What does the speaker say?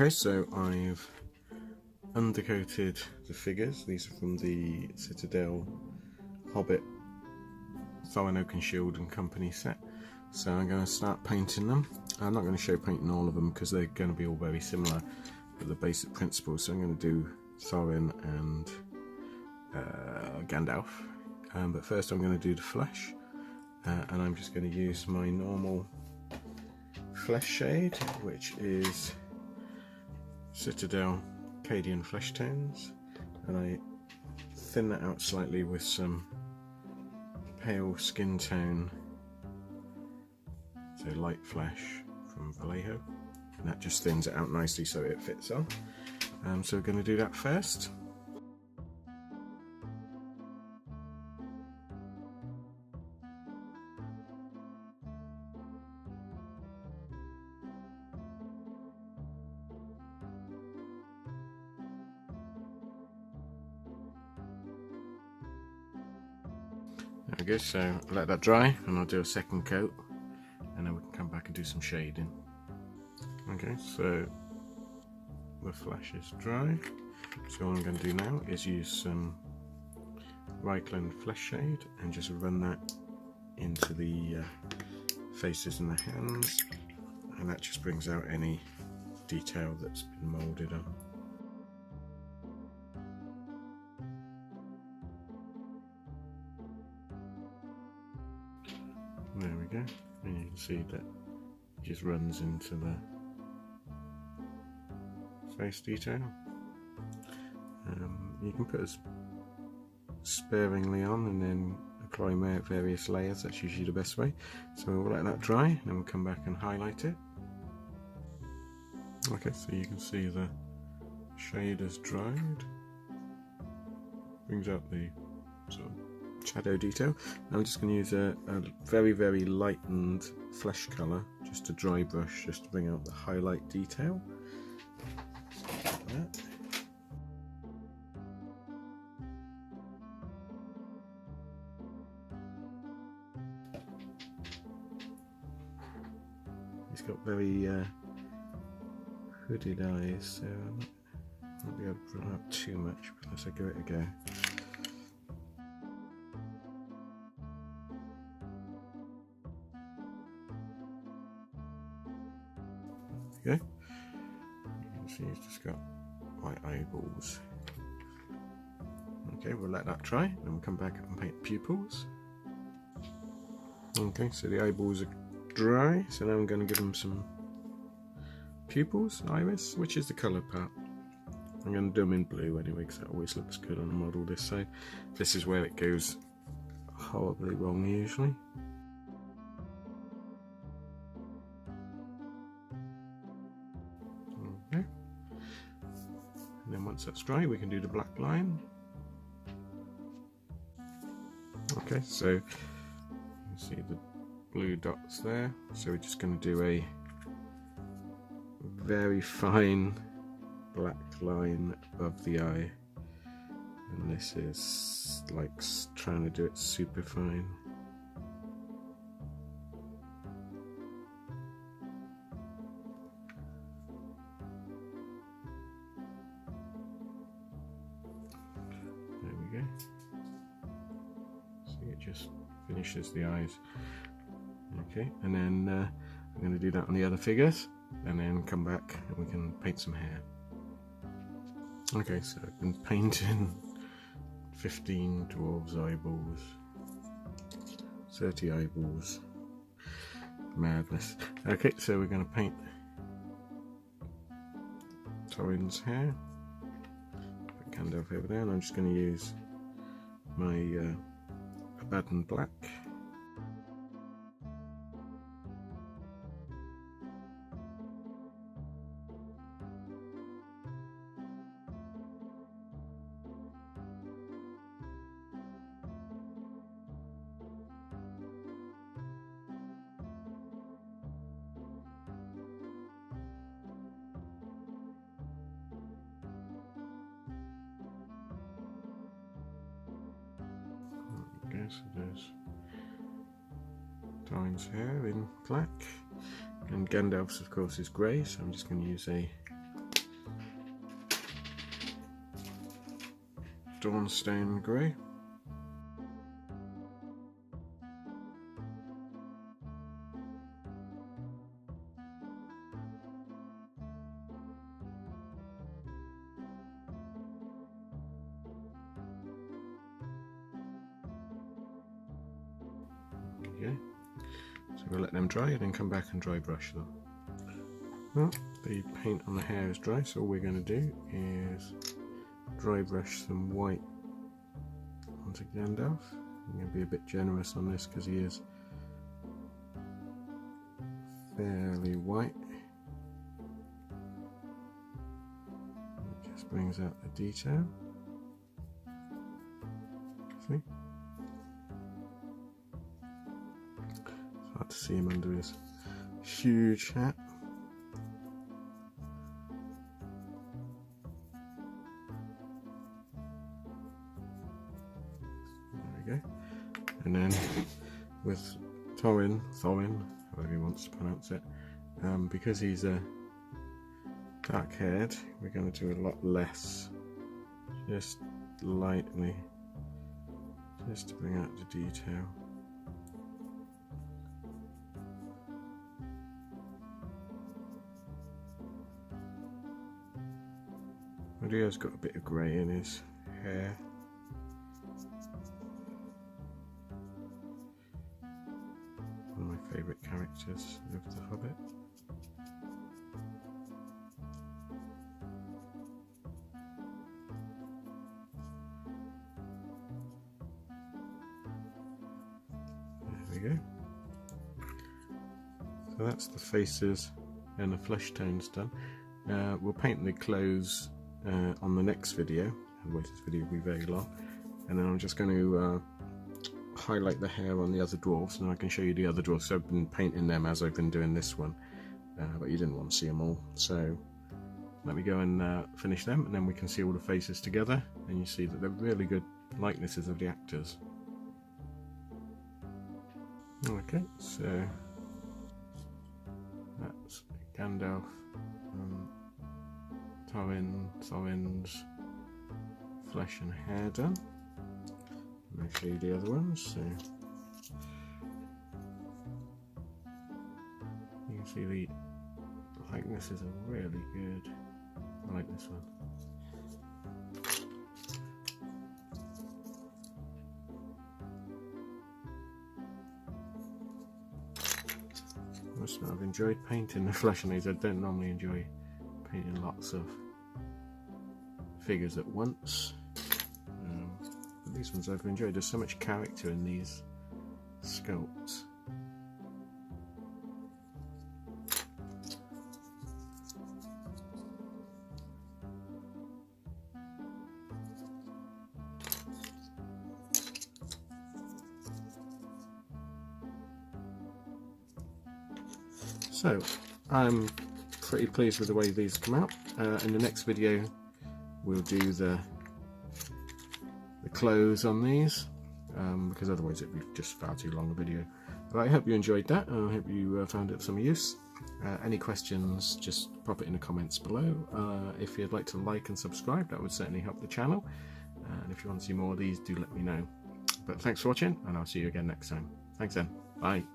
Okay, so I've undercoated the figures. These are from the Citadel Hobbit Thorin Oakensheild and Company set. So I'm going to start painting them. I'm not going to show painting all of them because they're going to be all very similar with the basic principles. So I'm going to do Thorin and Gandalf. But first I'm going to do the flesh. And I'm just going to use my normal flesh shade, which is Citadel Cadian Flesh Tones, and I thin that out slightly with some pale skin tone, so light flesh from Vallejo, and that just thins it out nicely so it fits on. So we're going to do that first. There we go, so let that dry and I'll do a second coat and then we can come back and do some shading. Okay, so the flesh is dry, so all I'm going to do now is use some Reichland flesh shade and just run that into the faces and the hands, and that just brings out any detail that's been moulded on. There we go, and you can see that it just runs into the face detail. You can put as sparingly on and then apply various layers. That's usually the best way. So we'll let that dry and then we'll come back and highlight it. Okay, so you can see the shade has dried, brings out the sort of shadow detail. Now I'm just going to use a very lightened flesh colour, just a dry brush, just to bring out the highlight detail. Like that. He's got very hooded eyes, so I won't be able to bring out too much unless I give it a go. Okay, you can see he's just got white eyeballs. Okay, we'll let that dry and we'll come back and paint pupils. Okay, so the eyeballs are dry, so now I'm going to give them some pupils, iris, which is the colour part. I'm going to do them in blue anyway because that always looks good on a model this side. This is where it goes horribly wrong usually. Okay. And then once that's dry we can do the black line. Okay, so you can see the blue dots there, so we're just going to do a very fine black line above the eye, and this is like trying to do it super fine. There we go. See, it just finishes the eyes. Okay, and then I'm going to do that on the other figures and then come back and we can paint some hair. Okay, so I've been painting 15 dwarves eyeballs, 30 eyeballs, madness. Okay, so we're going to paint Thorin's hair. Put Gandalf over there, and I'm just going to use my Abaddon black. Okay, so there's Thorin's hair in black, and Gandalf's of course is grey, so I'm just going to use a Dawnstone Grey. Okay, so we'll let them dry and then come back and dry brush them. Well, the paint on the hair is dry, so all we're going to do is dry brush some white onto Gandalf. I'm going to be a bit generous on this because he is fairly white. It just brings out the detail. See? It's hard to see him under his huge hat. There we go. And then with Thorin, however he wants to pronounce it, because he's a dark haired, we're going to do a lot less, just lightly, just to bring out the detail. Rio's got a bit of grey in his hair. One of my favourite characters of the Hobbit. There we go. So that's the faces and the flesh tones done. We'll paint the clothes on the next video, otherwise this video will be very long, and then I'm just going to highlight the hair on the other dwarves, and I can show you the other dwarves. So I've been painting them as I've been doing this one, but you didn't want to see them all, so let me go and finish them, and then we can see all the faces together, and you see that they're really good likenesses of the actors. Okay, so that's Gandalf, Thorin's flesh and hair done. I'll show you the other ones. So you can see the likenesses are really good. I like this one. I've enjoyed painting the flesh on these. I don't normally enjoy painting lots of figures at once, but these ones I've enjoyed. There's so much character in these sculpts. So I'm pretty pleased with the way these come out. In the next video we'll do the clothes on these, because otherwise it'd be just far too long a video. But I hope you enjoyed that, and I hope you found it of some use. Any questions, just pop it in the comments below. If you'd like to like and subscribe, that would certainly help the channel, and if you want to see more of these, do let me know. But thanks for watching, and I'll see you again next time. Thanks then, bye.